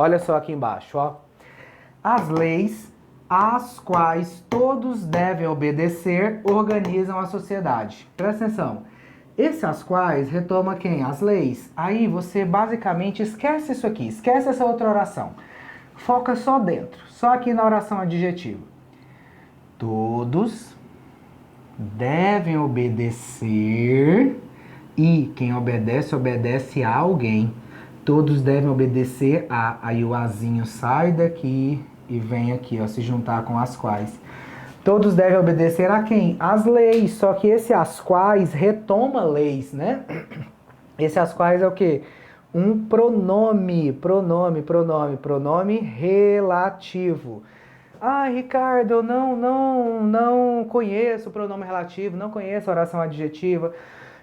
Olha só aqui embaixo, ó. As leis às quais todos devem obedecer organizam a sociedade. Presta atenção. Esse às quais retoma quem? As leis. Aí você basicamente esquece isso aqui, esquece essa outra oração. Foca só dentro, só aqui na oração adjetiva. Todos devem obedecer e quem obedece, obedece a alguém. Todos devem obedecer a. Aí o azinho sai daqui e vem aqui, ó, se juntar com as quais. Todos devem obedecer a quem? As leis. Só que esse as quais retoma leis, né? Esse as quais é o quê? Um pronome relativo. Ah, Ricardo, eu não conheço o pronome relativo, não conheço a oração adjetiva.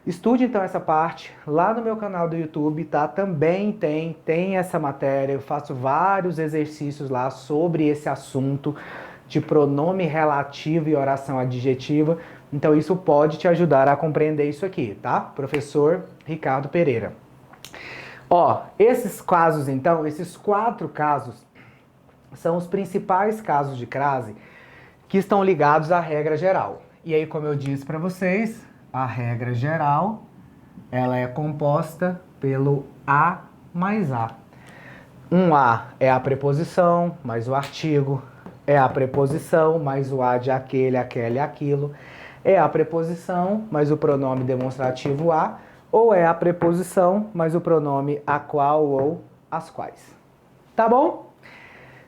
Estude então essa parte lá no meu canal do YouTube, tá? Também tem essa matéria, eu faço vários exercícios lá sobre esse assunto de pronome relativo e oração adjetiva. Então isso pode te ajudar a compreender isso aqui, tá? Professor Ricardo Pereira. Ó, esses casos então, esses 4 casos são os principais casos de crase que estão ligados à regra geral. E aí, como eu disse para vocês, a regra geral, ela é composta pelo A mais A. Um A é a preposição, mais o artigo. É a preposição, mais o A de aquele, aquele, aquilo. É a preposição, mais o pronome demonstrativo a. Ou é a preposição, mais o pronome a qual ou as quais. Tá bom?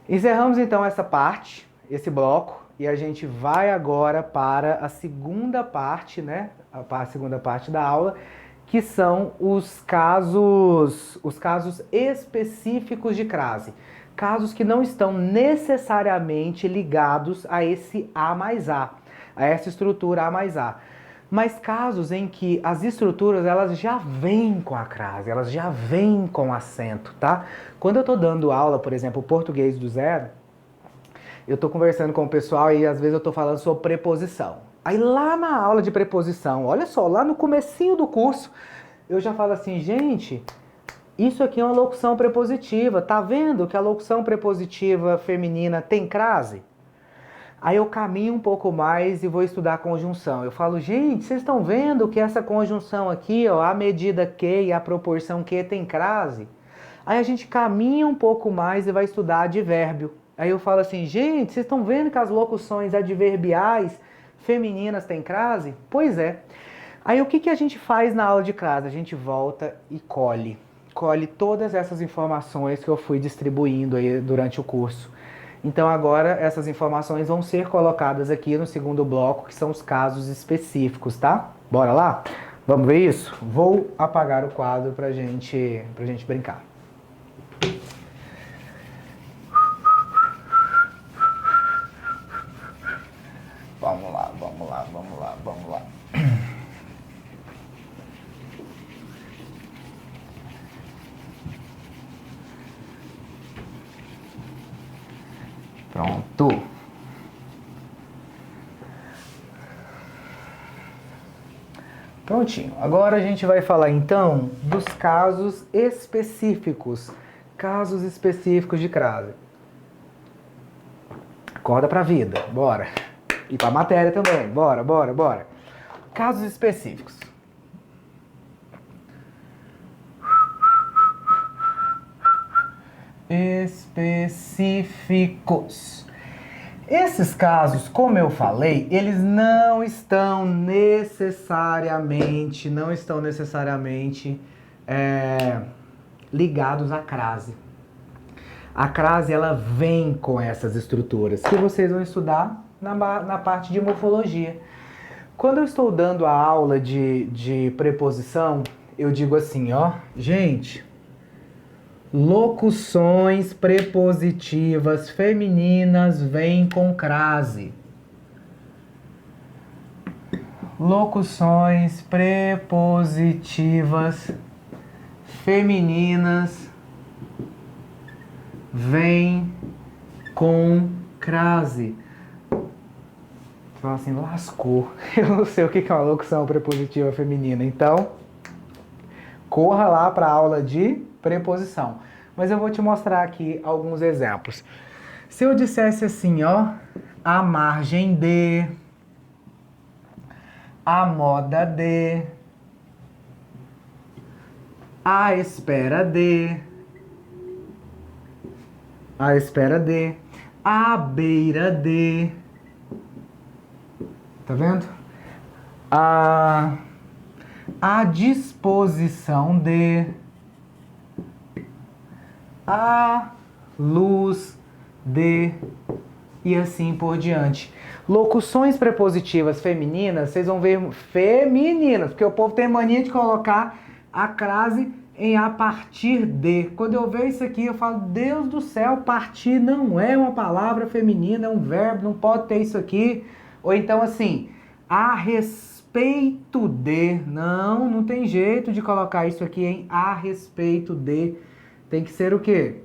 Encerramos então essa parte, esse bloco. E a gente vai agora para a segunda parte, né? A segunda parte da aula, que são os casos específicos de crase. Casos que não estão necessariamente ligados a esse A mais A, a essa estrutura A mais A. Mas casos em que as estruturas elas já vêm com a crase, elas já vêm com acento, tá? Quando eu estou dando aula, por exemplo, português do zero, eu estou conversando com o pessoal e às vezes eu estou falando sobre preposição. Aí lá na aula de preposição, olha só, lá no comecinho do curso, eu já falo assim, gente, isso aqui é uma locução prepositiva, tá vendo que a locução prepositiva feminina tem crase? Aí eu caminho um pouco mais e vou estudar a conjunção. Eu falo, gente, vocês estão vendo que essa conjunção aqui, ó, a medida que e a proporção que tem crase? Aí a gente caminha um pouco mais e vai estudar advérbio. Aí eu falo assim, gente, vocês estão vendo que as locuções adverbiais femininas têm crase? Pois é. Aí o que a gente faz na aula de crase? A gente volta e colhe todas essas informações que eu fui distribuindo aí durante o curso. Então agora essas informações vão ser colocadas aqui no segundo bloco, que são os casos específicos, tá? Bora lá? Vamos ver isso? Vou apagar o quadro pra gente brincar. Vamos lá. Pronto. Prontinho. Agora a gente vai falar então dos casos específicos. Casos específicos de crase. Acorda pra vida. Bora. E pra matéria também. Bora. Casos específicos. Específicos. Esses casos, como eu falei, eles não estão necessariamente ligados à crase. A crase, ela vem com essas estruturas que vocês vão estudar na parte de morfologia. Quando eu estou dando a aula de preposição, eu digo assim, ó, gente, locuções prepositivas femininas vêm com crase. Locuções prepositivas femininas vêm com crase. Você fala assim, lascou. Eu não sei o que é uma locução prepositiva feminina. Então, corra lá para a aula de preposição. mas eu vou te mostrar aqui alguns exemplos. Se eu dissesse assim, ó, a margem de, a moda de, a espera de, a beira de, tá vendo? A disposição de, a luz de, e assim por diante. Locuções prepositivas femininas, vocês vão ver femininas, porque o povo tem mania de colocar a crase em a partir de. Quando eu vejo isso aqui, eu falo, Deus do céu, partir não é uma palavra feminina, é um verbo, não pode ter isso aqui. Ou então assim, a respeito de. Não, não tem jeito de colocar isso aqui em a respeito de. Tem que ser o quê?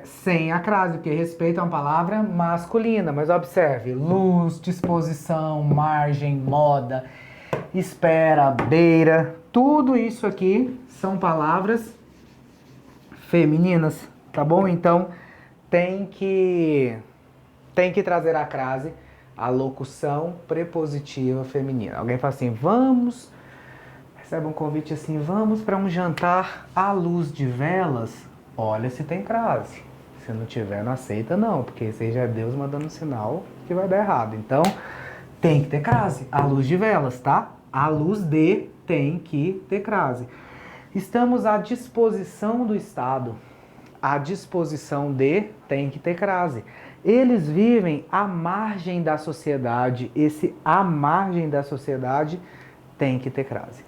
Sem a crase, porque respeito é uma palavra masculina, mas observe, luz, disposição, margem, moda, espera, beira, tudo isso aqui são palavras femininas, tá bom? Então tem que trazer a crase, a locução prepositiva feminina. Alguém fala assim, recebe um convite assim, vamos para um jantar à luz de velas? Olha se tem crase. Se não tiver, não aceita não, porque seja é Deus mandando um sinal que vai dar errado. Então, tem que ter crase. À luz de velas, tá? À luz de tem que ter crase. Estamos à disposição do Estado. À disposição de tem que ter crase. Eles vivem à margem da sociedade. Esse à margem da sociedade tem que ter crase.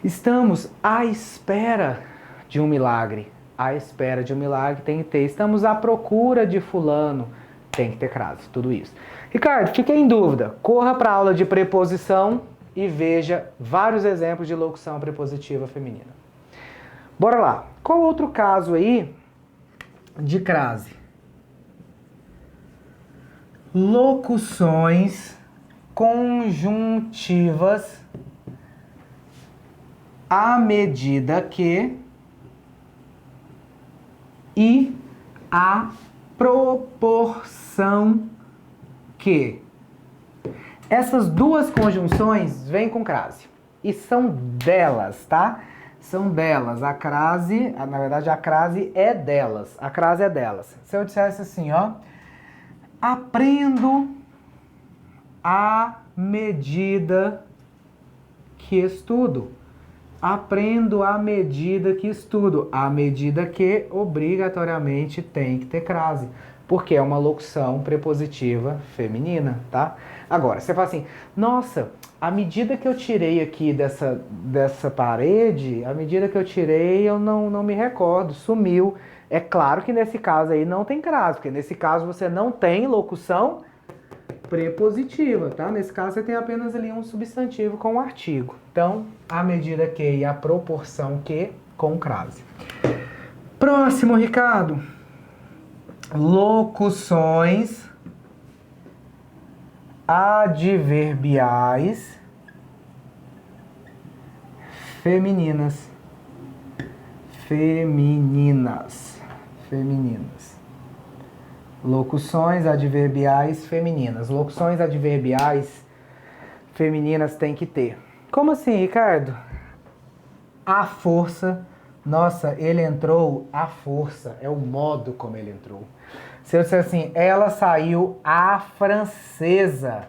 Estamos à espera de um milagre. À espera de um milagre tem que ter. Estamos à procura de fulano. Tem que ter crase, tudo isso. Ricardo, fiquei em dúvida. Corra para a aula de preposição e veja vários exemplos de locução prepositiva feminina. Bora lá. Qual outro caso aí de crase? Locuções conjuntivas à medida que e a proporção que. Essas duas conjunções vêm com crase. E são delas, tá? São delas. A crase, na verdade a crase é delas. A crase é delas. Se eu dissesse assim, ó. Aprendo à medida que estudo. Aprendo à medida que estudo. À medida que, obrigatoriamente, tem que ter crase. Porque é uma locução prepositiva feminina, tá? Agora, você fala assim, nossa, à medida que eu tirei aqui dessa parede, à medida que eu tirei, eu não me recordo, sumiu. É claro que nesse caso aí não tem crase, porque nesse caso você não tem locução prepositiva, tá? Nesse caso você tem apenas ali um substantivo com um artigo. Então, à medida que e a proporção que com crase. Próximo, Ricardo. Locuções adverbiais femininas. Locuções adverbiais femininas. Locuções adverbiais femininas tem que ter. Como assim, Ricardo? A força. Nossa, ele entrou à força. É o modo como ele entrou. Se eu disser assim, ela saiu à francesa.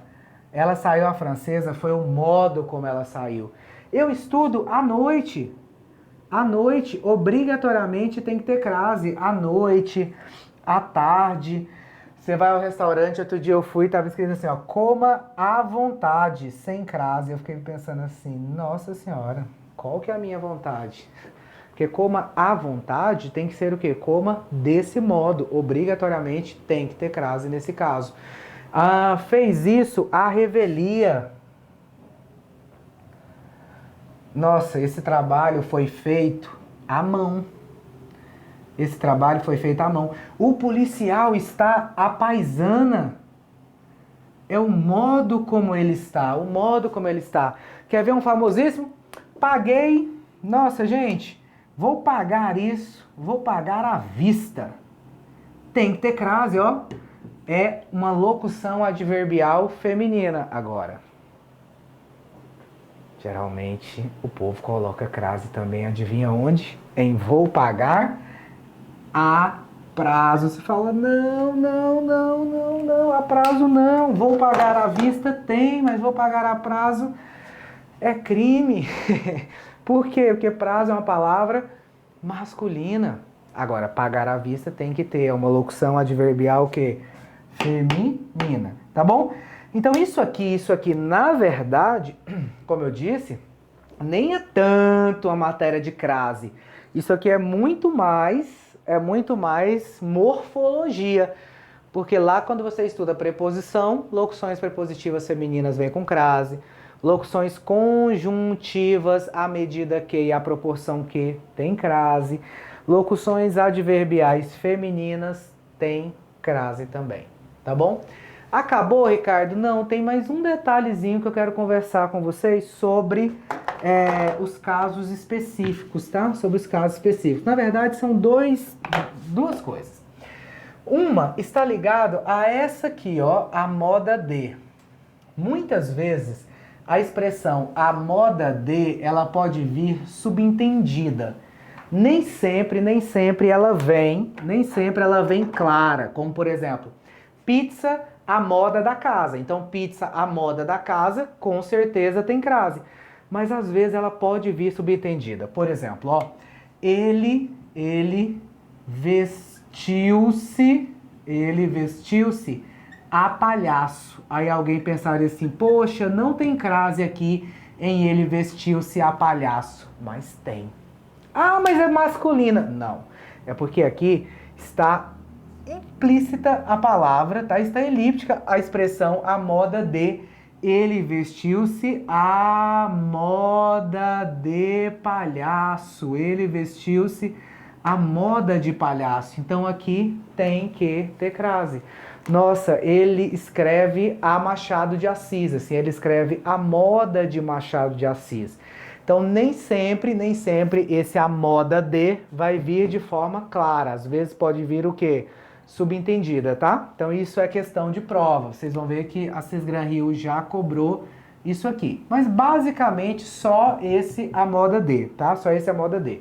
Ela saiu à francesa foi o modo como ela saiu. Eu estudo à noite. À noite, obrigatoriamente tem que ter crase. À noite, à tarde. Você vai ao restaurante, outro dia eu fui e estava escrito assim, ó, coma à vontade, sem crase. Eu fiquei pensando assim, nossa senhora, qual que é a minha vontade? Porque coma à vontade tem que ser o quê? Coma desse modo, obrigatoriamente tem que ter crase nesse caso. Fez isso à revelia. Nossa, esse trabalho foi feito à mão. Esse trabalho foi feito à mão. O policial está à paisana. É o modo como ele está. O modo como ele está. Quer ver um famosíssimo? Paguei. Nossa, gente. Vou pagar isso, vou pagar à vista. Tem que ter crase, ó. É uma locução adverbial feminina agora. Geralmente o povo coloca crase também, adivinha onde? Em vou pagar a prazo. Você fala, não, a prazo não. Vou pagar à vista, tem, mas vou pagar a prazo é crime. Por quê? Porque prazo é uma palavra masculina. Agora, pagar à vista tem que ter uma locução adverbial que feminina, tá bom? Então isso aqui, na verdade, como eu disse, nem é tanto a matéria de crase. Isso aqui é muito mais morfologia. Porque lá quando você estuda preposição, locuções prepositivas femininas vêm com crase, locuções conjuntivas à medida que e à proporção que tem crase, locuções adverbiais femininas tem crase também, tá bom? Acabou, Ricardo? Não, tem mais um detalhezinho que eu quero conversar com vocês sobre os casos específicos, tá? Sobre os casos específicos. Na verdade, são duas coisas. Uma está ligado a essa aqui, ó, a moda de. Muitas vezes a expressão a moda de, ela pode vir subentendida. Nem sempre ela vem clara, como por exemplo, pizza a moda da casa. Então, pizza a moda da casa, com certeza tem crase. Mas às vezes ela pode vir subentendida. Por exemplo, ó, ele vestiu-se a palhaço. Aí alguém pensaria assim, poxa, não tem crase aqui em ele vestiu-se a palhaço. Mas tem. Ah, mas é masculina. Não. É porque aqui está implícita a palavra, tá? Está elíptica a expressão a moda de. Ele vestiu-se a moda de palhaço. Ele vestiu-se a moda de palhaço. Então aqui tem que ter crase. Nossa, ele escreve a Machado de Assis, assim, ele escreve a moda de Machado de Assis. Então nem sempre esse a moda de vai vir de forma clara. Às vezes pode vir o quê? Subentendida, tá? Então isso é questão de prova. Vocês vão ver que a Cisgran Rio já cobrou isso aqui. Mas basicamente só esse a moda de, tá? Só esse a moda de.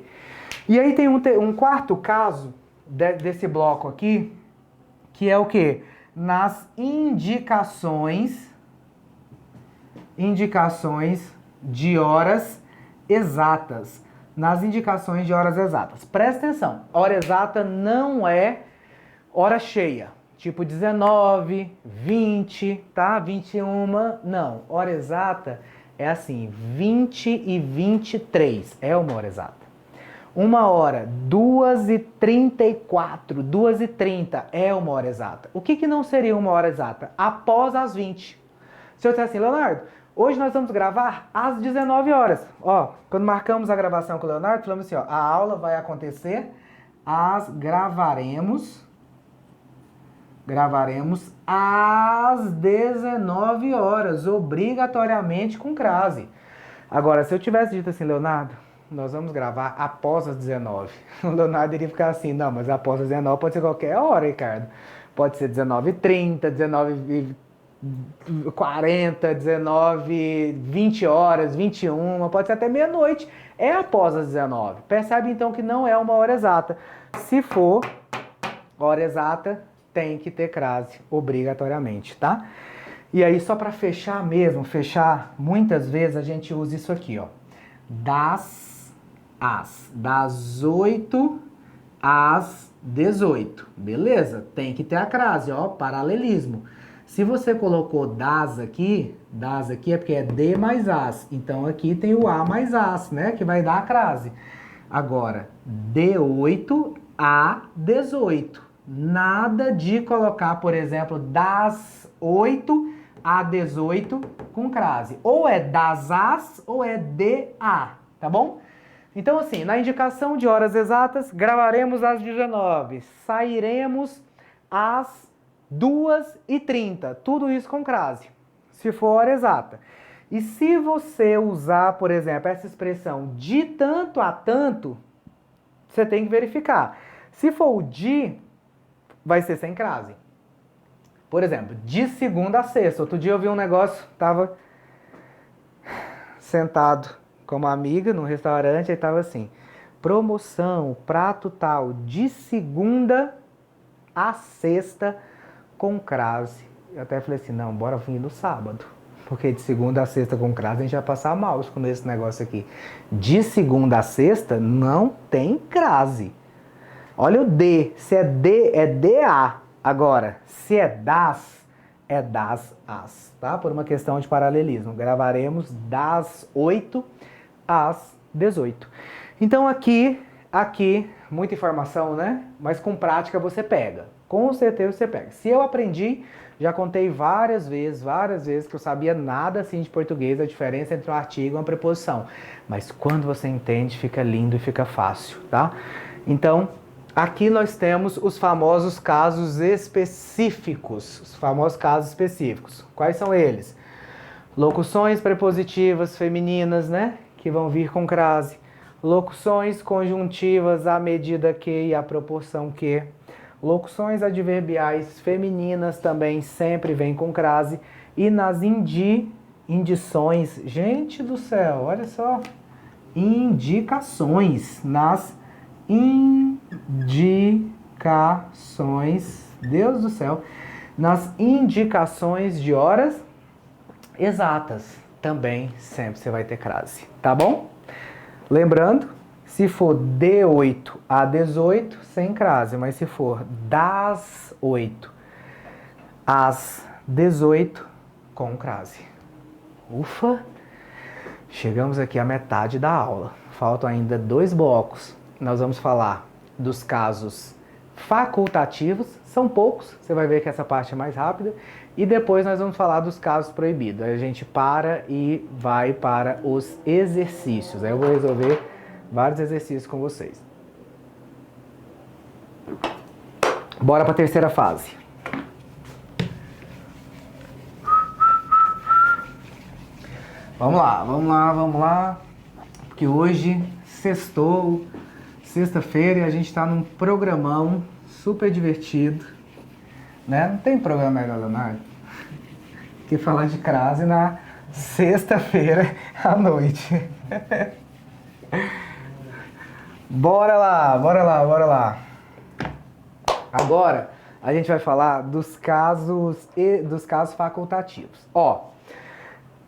E aí tem um quarto caso desse bloco aqui, que é o quê? Nas indicações de horas exatas. Nas indicações de horas exatas. Presta atenção, hora exata não é hora cheia. Tipo 19, 20, tá? 21, não. Hora exata é assim, 20 e 23 é uma hora exata. 1h, 2h34, 2h30 é uma hora exata. O que não seria uma hora exata? Após as 20. Se eu disser assim, Leonardo, hoje nós vamos gravar às 19 horas. Ó, quando marcamos a gravação com o Leonardo, falamos assim, ó, a aula vai acontecer, gravaremos às 19 horas, obrigatoriamente com crase. Agora, se eu tivesse dito assim, Leonardo, nós vamos gravar após as 19. O Leonardo iria ficar assim, não, mas após as 19 pode ser qualquer hora, Ricardo. Pode ser 19h30, 19h40, 19h20 horas, 21, pode ser até meia-noite. É após as 19. Percebe então que não é uma hora exata. Se for hora exata, tem que ter crase, obrigatoriamente, tá? E aí, só para fechar mesmo, muitas vezes a gente usa isso aqui, ó. Das 8 às 18, beleza? Tem que ter a crase, ó, paralelismo. Se você colocou das aqui é porque é de mais as. Então aqui tem o a mais as, né? Que vai dar a crase. Agora, de 8 a 18. Nada de colocar, por exemplo, das 8 a 18 com crase. Ou é das as ou é de a, tá bom? Então assim, na indicação de horas exatas, gravaremos às 19. Sairemos às 2h30. Tudo isso com crase, se for hora exata. E se você usar, por exemplo, essa expressão de tanto a tanto, você tem que verificar. Se for o de, vai ser sem crase. Por exemplo, de segunda a sexta. Outro dia eu vi um negócio, tava sentado com uma amiga num restaurante, aí tava assim, promoção, prato tal, de segunda a sexta com crase. Eu até falei assim, não, bora vir no sábado. Porque de segunda a sexta com crase a gente vai passar mal com esse negócio aqui. De segunda a sexta não tem crase. Olha o D. Se é D, é DA. Agora, se é das as, tá? Por uma questão de paralelismo. Gravaremos das 8 às 18. Então aqui, muita informação, né? Mas com prática você pega. Com certeza você pega. Se eu aprendi, já contei várias vezes que eu sabia nada assim de português, a diferença entre um artigo e uma preposição. Mas quando você entende, fica lindo e fica fácil, tá? Então, aqui nós temos os famosos casos específicos. Os famosos casos específicos. Quais são eles? Locuções prepositivas femininas, né? Que vão vir com crase. Locuções conjuntivas à medida que e à proporção que. Locuções adverbiais femininas também sempre vêm com crase. E nas indições, gente do céu, olha só. Indicações. Nas indicações, Deus do céu, nas indicações de horas exatas, também sempre você vai ter crase, tá bom? Lembrando, se for de 8 a 18, sem crase, mas se for das 8 às 18, com crase. Ufa! Chegamos aqui à metade da aula. Faltam ainda 2 blocos. Nós vamos falar dos casos facultativos, são poucos, você vai ver que essa parte é mais rápida, e depois nós vamos falar dos casos proibidos. Aí a gente para e vai para os exercícios. Aí eu vou resolver vários exercícios com vocês. Bora para a terceira fase. Vamos lá, porque hoje sextou, sexta-feira, e a gente está num programão super divertido, né? Não tem programa melhor, Leonardo, que falar de crase na sexta-feira à noite. Bora lá. Agora a gente vai falar dos casos facultativos. Ó,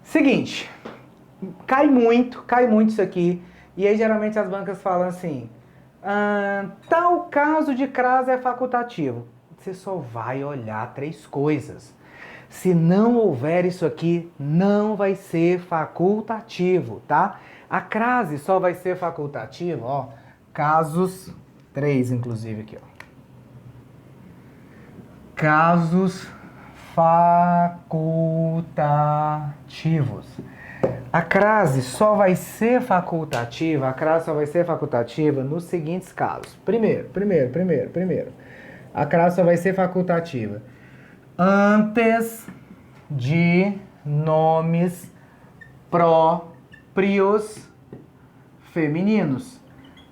seguinte, cai muito isso aqui. E aí geralmente as bancas falam assim, tal caso de crase é facultativo. Você só vai olhar 3 coisas. Se não houver isso aqui, não vai ser facultativo, tá? A crase só vai ser facultativa, ó, casos 3 inclusive aqui, ó. Casos facultativos. A crase só vai ser facultativa, nos seguintes casos. Primeiro. A crase só vai ser facultativa antes de nomes próprios femininos.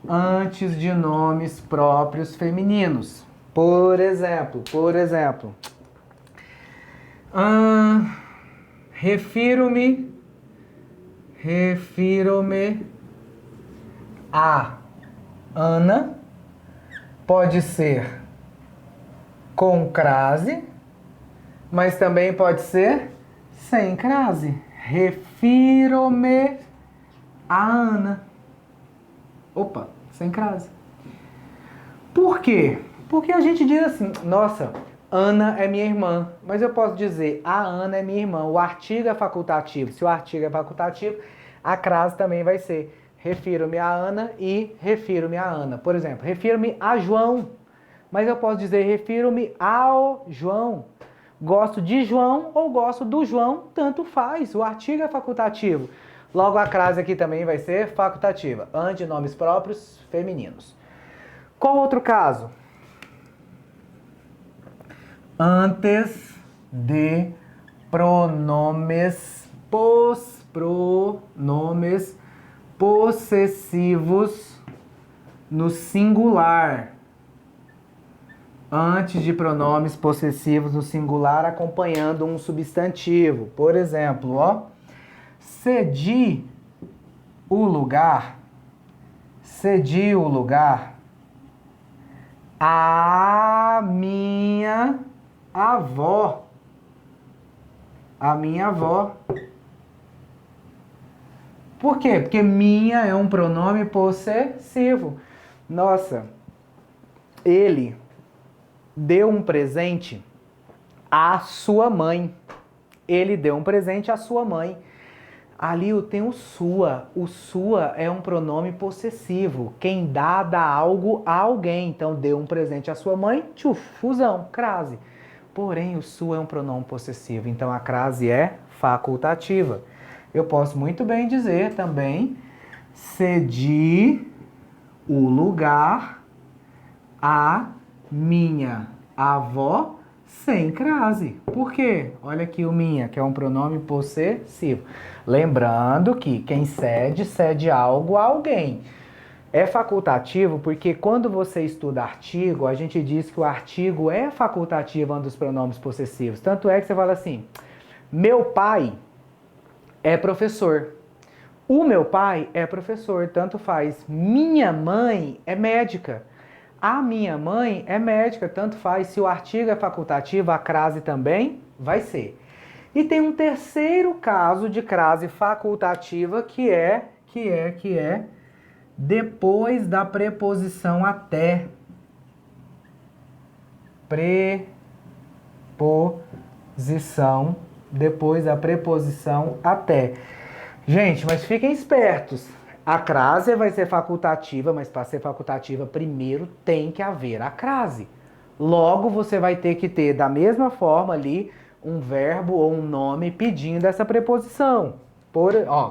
Antes de nomes próprios femininos. Por exemplo, refiro-me a Ana, pode ser com crase, mas também pode ser sem crase. Refiro-me a Ana. Opa, sem crase. Por quê? Porque a gente diz assim, nossa, Ana é minha irmã, mas eu posso dizer a Ana é minha irmã. O artigo é facultativo. Se o artigo é facultativo, a crase também vai ser refiro-me a Ana e refiro-me a Ana. Por exemplo, refiro-me a João, mas eu posso dizer refiro-me ao João. Gosto de João ou gosto do João, tanto faz. O artigo é facultativo. Logo a crase aqui também vai ser facultativa. Antes de nomes próprios femininos. Qual outro caso? Antes de pronomes possessivos no singular. Antes de pronomes possessivos no singular acompanhando um substantivo. Por exemplo, ó, cedi o lugar à minha avó. A minha avó. Por quê? Porque minha é um pronome possessivo. Nossa, ele deu um presente à sua mãe. Ele deu um presente à sua mãe. Ali tem o sua. O sua é um pronome possessivo. Quem dá algo a alguém. Então, deu um presente à sua mãe, tchuf, fusão, crase. Porém, o sua é um pronome possessivo. Então, a crase é facultativa. Eu posso muito bem dizer também, cedi o lugar à minha avó sem crase. Por quê? Olha aqui o minha, que é um pronome possessivo. Lembrando que quem cede, cede algo a alguém. É facultativo porque quando você estuda artigo, a gente diz que o artigo é facultativo dos pronomes possessivos. Tanto é que você fala assim, meu pai é professor. O meu pai é professor, tanto faz. Minha mãe é médica. A minha mãe é médica, tanto faz. Se o artigo é facultativo, a crase também vai ser. E tem um terceiro caso de crase facultativa que é depois da preposição até. Preposição, depois da preposição até. Gente, mas fiquem espertos. A crase vai ser facultativa, mas para ser facultativa, primeiro tem que haver a crase. Logo, você vai ter que ter, da mesma forma ali, um verbo ou um nome pedindo essa preposição.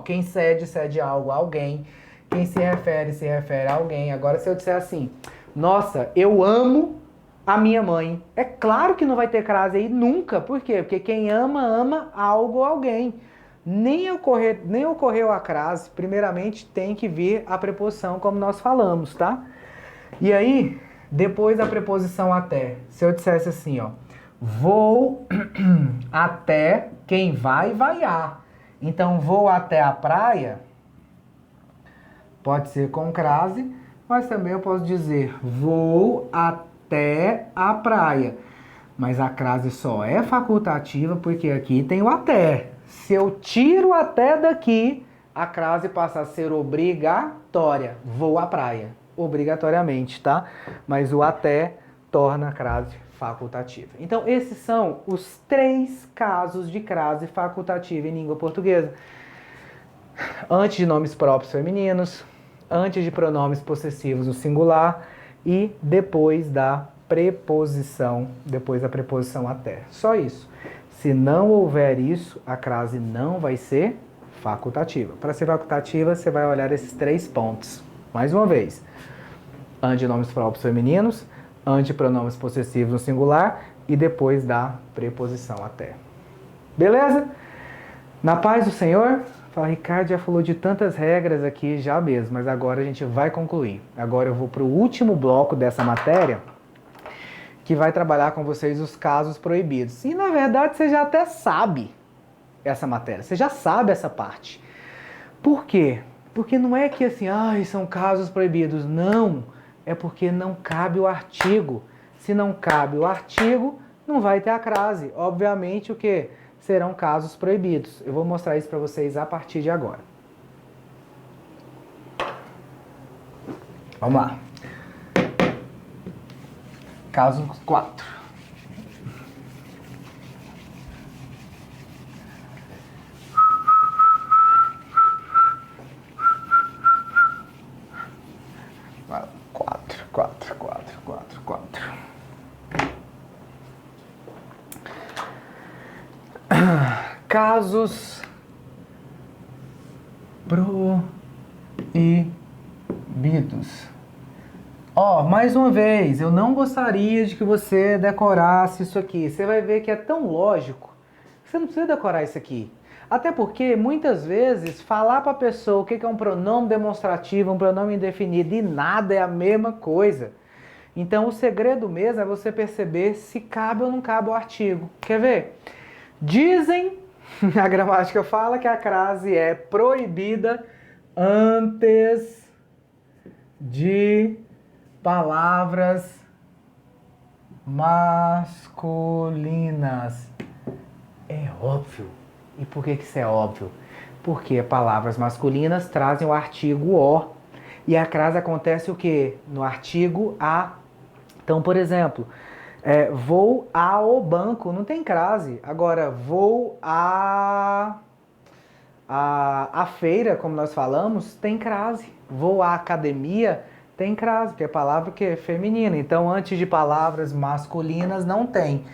Quem cede, cede algo a alguém. Quem se refere a alguém. Agora, se eu disser assim, nossa, eu amo a minha mãe. É claro que não vai ter crase aí nunca. Por quê? Porque quem ama, ama algo ou alguém. Nem ocorreu a crase, primeiramente tem que vir a preposição, como nós falamos, tá? E aí, depois da preposição até, se eu dissesse assim, ó, vou até quem vai, a. Então, vou até a praia, pode ser com crase, mas também eu posso dizer, vou até a praia. Mas a crase só é facultativa porque aqui tem o até. Se eu tiro até daqui, a crase passa a ser obrigatória. Vou à praia. Obrigatoriamente, tá? Mas o até torna a crase facultativa. Então, esses são os 3 casos de crase facultativa em língua portuguesa. Antes de nomes próprios femininos, antes de pronomes possessivos no singular e depois da preposição até. Só isso. Se não houver isso, a crase não vai ser facultativa. Para ser facultativa, você vai olhar esses 3 pontos. Mais uma vez. Antes de nomes próprios femininos, antes de pronomes possessivos no singular e depois da preposição até. Beleza? Na paz do Senhor? Fala, Ricardo já falou de tantas regras aqui já mesmo, mas agora a gente vai concluir. Agora eu vou para o último bloco dessa matéria, que vai trabalhar com vocês os casos proibidos. E, na verdade, você já até sabe essa matéria, você já sabe essa parte. Por quê? Porque não é que assim, são casos proibidos. Não, é porque não cabe o artigo. Se não cabe o artigo, não vai ter a crase. Obviamente, o quê? Serão casos proibidos. Eu vou mostrar isso para vocês a partir de agora. Vamos lá. Caso 4. Quatro. Casos proibidos. Mais uma vez, eu não gostaria de que você decorasse isso aqui. Você vai ver que é tão lógico que você não precisa decorar isso aqui. Até porque, muitas vezes, falar para a pessoa o que é um pronome demonstrativo, um pronome indefinido e nada é a mesma coisa. Então, o segredo mesmo é você perceber se cabe ou não cabe o artigo. Quer ver? Dizem, a gramática fala que a crase é proibida antes de palavras masculinas. É óbvio. E por que isso é óbvio? Porque palavras masculinas trazem o artigo o. E a crase acontece o quê? No artigo a. Então, por exemplo, vou ao banco, não tem crase. Agora, vou a feira, como nós falamos, tem crase. Vou à academia, tem crase, porque é palavra que é feminina. Então, antes de palavras masculinas, não tem.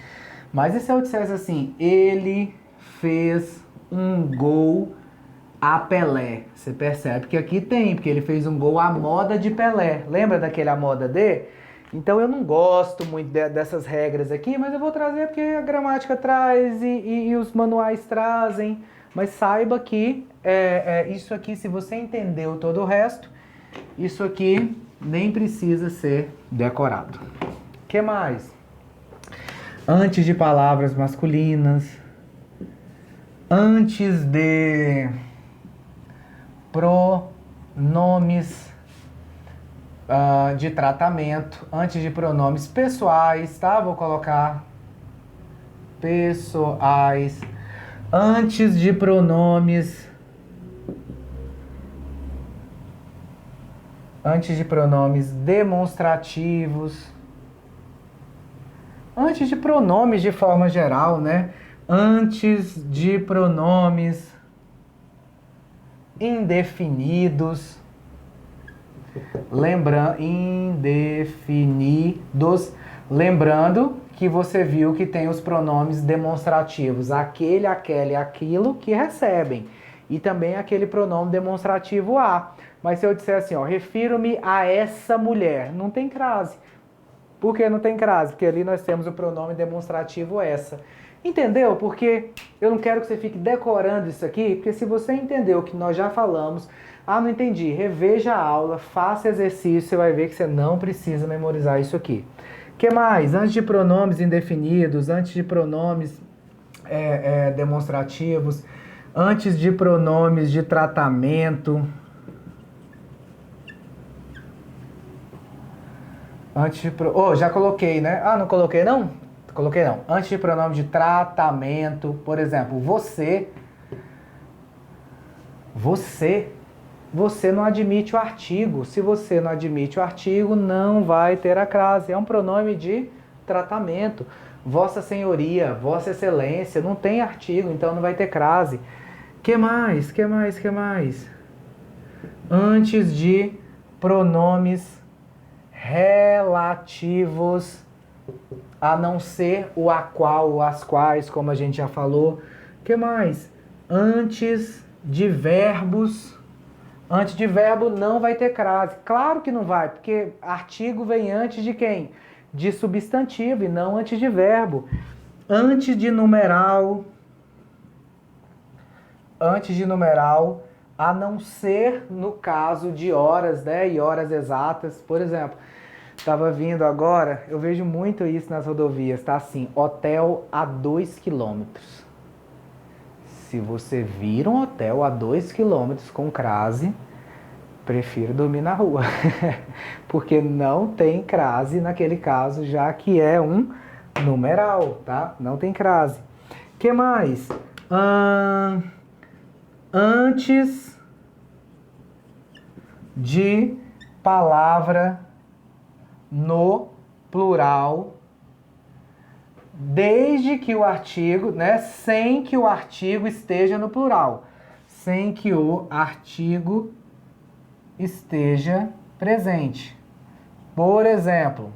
Mas e se eu dissesse assim, ele fez um gol a Pelé? Você percebe que aqui tem, porque ele fez um gol à moda de Pelé. Lembra daquele à moda de? Então eu não gosto muito dessas regras aqui, mas eu vou trazer porque a gramática traz e os manuais trazem. Mas saiba que isso aqui, se você entendeu todo o resto, isso aqui nem precisa ser decorado. O que mais? Antes de palavras masculinas, antes de pronomes de tratamento, antes de pronomes pessoais, tá? Vou colocar pessoais, antes de pronomes demonstrativos, antes de pronomes de forma geral, né? Antes de pronomes indefinidos, lembrando que você viu que tem os pronomes demonstrativos, aquele, aquela e aquilo que recebem, e também aquele pronome demonstrativo a. Mas se eu disser assim, ó, refiro-me a essa mulher, não tem crase. Por que não tem crase? Porque ali nós temos o pronome demonstrativo essa. Entendeu? Porque eu não quero que você fique decorando isso aqui, porque se você entendeu o que nós já falamos, não entendi, reveja a aula, faça exercício, você vai ver que você não precisa memorizar isso aqui. O que mais? Antes de pronomes indefinidos, antes de pronomes demonstrativos, antes de pronomes de tratamento, já coloquei, né? Não coloquei não? Coloquei não. Antes de pronome de tratamento, por exemplo, você não admite o artigo. Se você não admite o artigo, não vai ter a crase. É um pronome de tratamento. Vossa Senhoria, Vossa Excelência, não tem artigo, então não vai ter crase. Que mais? Antes de pronomes relativos a não ser o a qual, o as quais, como a gente já falou. Que mais? Antes de verbos. Antes de verbo não vai ter crase. Claro que não vai, porque artigo vem antes de quem? De substantivo e não antes de verbo. Antes de numeral, a não ser no caso de horas, né? E horas exatas. Por exemplo, estava vindo agora, eu vejo muito isso nas rodovias, tá assim, hotel a 2 quilômetros. Se você vir um hotel a 2 quilômetros com crase, prefiro dormir na rua. Porque não tem crase naquele caso, já que é um numeral, tá? Não tem crase. O que mais? Antes de palavra no plural, desde que o artigo, né, sem que o artigo esteja no plural, sem que o artigo esteja presente. Por exemplo,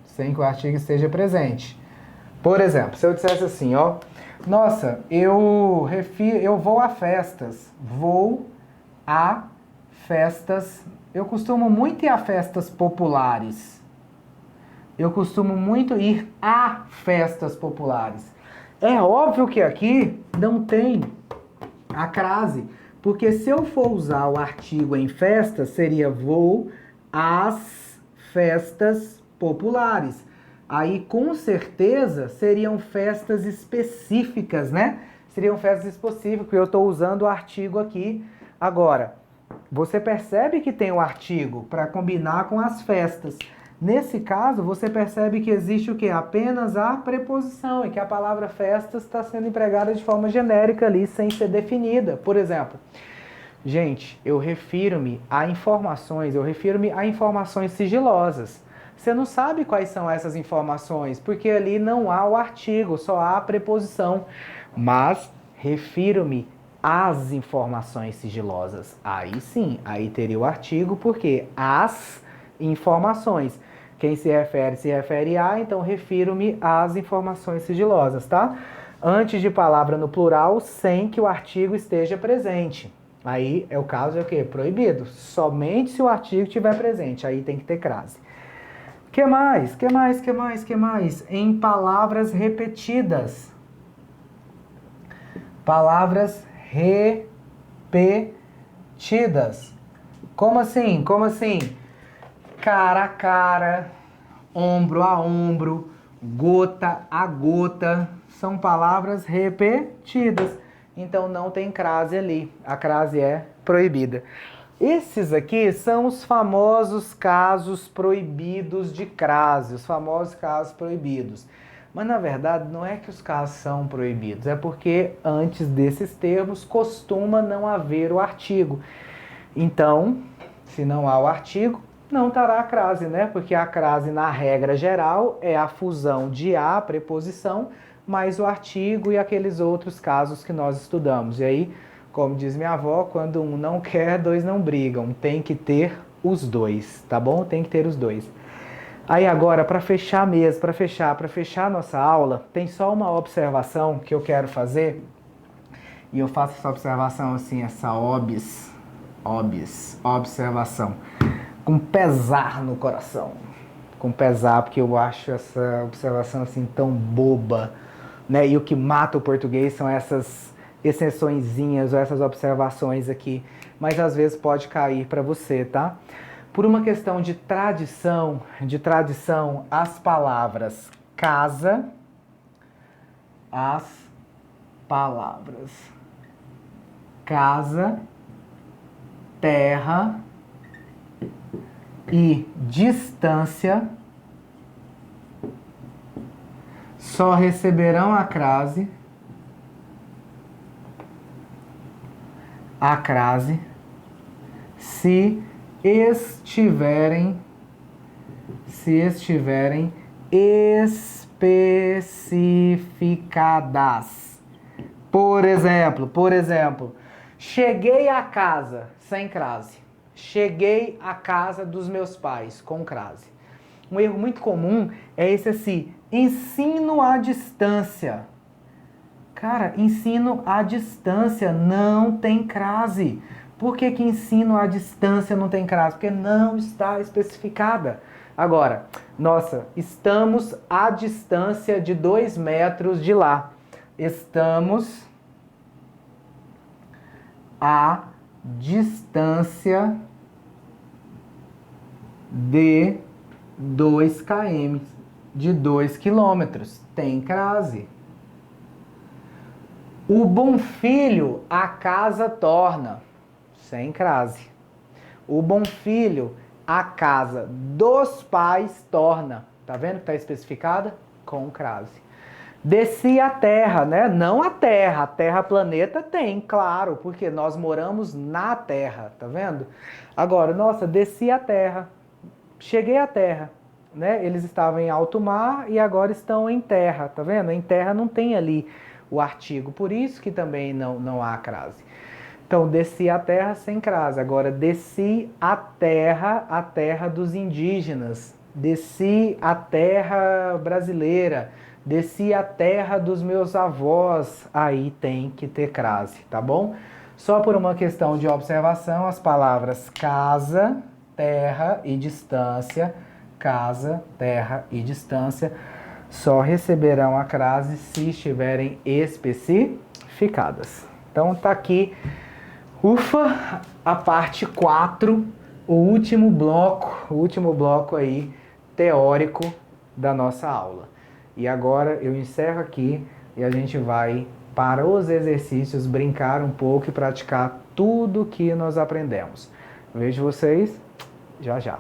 sem que o artigo esteja presente. Por exemplo, se eu dissesse assim, ó, nossa, eu vou a festas, eu costumo muito ir a festas populares. Eu costumo muito ir a festas populares. É óbvio que aqui não tem a crase, porque se eu for usar o artigo em festa, seria vou às festas populares. Aí, com certeza, seriam festas específicas, né? Seriam festas específicas, porque eu estou usando o artigo aqui agora. Você percebe que tem o artigo para combinar com as festas. Nesse caso, você percebe que existe o quê? Apenas a preposição e que a palavra festas está sendo empregada de forma genérica ali, sem ser definida. Por exemplo, gente, eu refiro-me a informações sigilosas. Você não sabe quais são essas informações, porque ali não há o artigo, só há a preposição. Mas refiro-me às informações sigilosas. Aí sim, aí teria o artigo, porque as informações. Quem se refere a, então refiro-me às informações sigilosas, tá? Antes de palavra no plural, sem que o artigo esteja presente. Aí é o caso é o quê? Proibido. Somente se o artigo estiver presente, aí tem que ter crase. Que mais? Que mais? Em palavras repetidas. Palavras repetidas. Como assim? Como assim? Cara a cara, ombro a ombro, gota a gota, são palavras repetidas. Então não tem crase ali, a crase é proibida. Esses aqui são os famosos casos proibidos de crase, os famosos casos proibidos. Mas na verdade não é que os casos são proibidos, é porque antes desses termos costuma não haver o artigo. Então, se não há o artigo, não estará a crase, né? Porque a crase, na regra geral, é a fusão de a, preposição, mais o artigo e aqueles outros casos que nós estudamos. E aí, como diz minha avó, quando um não quer, dois não brigam. Tem que ter os dois, tá bom? Tem que ter os dois. Aí agora, para fechar mesmo, para fechar a nossa aula, tem só uma observação que eu quero fazer. E eu faço essa observação assim, essa observação, com pesar no coração, com pesar, porque eu acho essa observação assim tão boba, né? E o que mata o português são essas exceçõezinhas ou essas observações aqui, mas às vezes pode cair para você, tá? Por uma questão de tradição, as palavras casa, terra e distância só receberão a crase se estiverem especificadas. Por exemplo, cheguei à casa sem crase. Cheguei à casa dos meus pais com crase. Um erro muito comum é esse assim, ensino à distância. Cara, ensino à distância não tem crase. Por que ensino à distância não tem crase? Porque não está especificada. Agora, nossa, estamos à distância de 2 metros de lá. Estamos à distância de 2 km, de 2 quilômetros. Tem crase. O bom filho a casa torna, sem crase. O bom filho a casa dos pais torna. Tá vendo que está especificada? Com crase. Desci a terra, né? Não a terra planeta tem, claro, porque nós moramos na terra, tá vendo? Agora, nossa, desci a terra, cheguei à terra, né? Eles estavam em alto mar e agora estão em terra, tá vendo? Em terra não tem ali o artigo, por isso que também não há crase. Então, desci a terra sem crase. Agora, desci a terra dos indígenas. Desci a terra brasileira. Desci a terra dos meus avós. Aí tem que ter crase, tá bom? Só por uma questão de observação, as palavras casa, terra e distância, só receberão a crase se estiverem especificadas. Então tá aqui, ufa, a parte 4, o último bloco aí teórico da nossa aula. E agora eu encerro aqui e a gente vai para os exercícios, brincar um pouco e praticar tudo que nós aprendemos. Vejo vocês já já.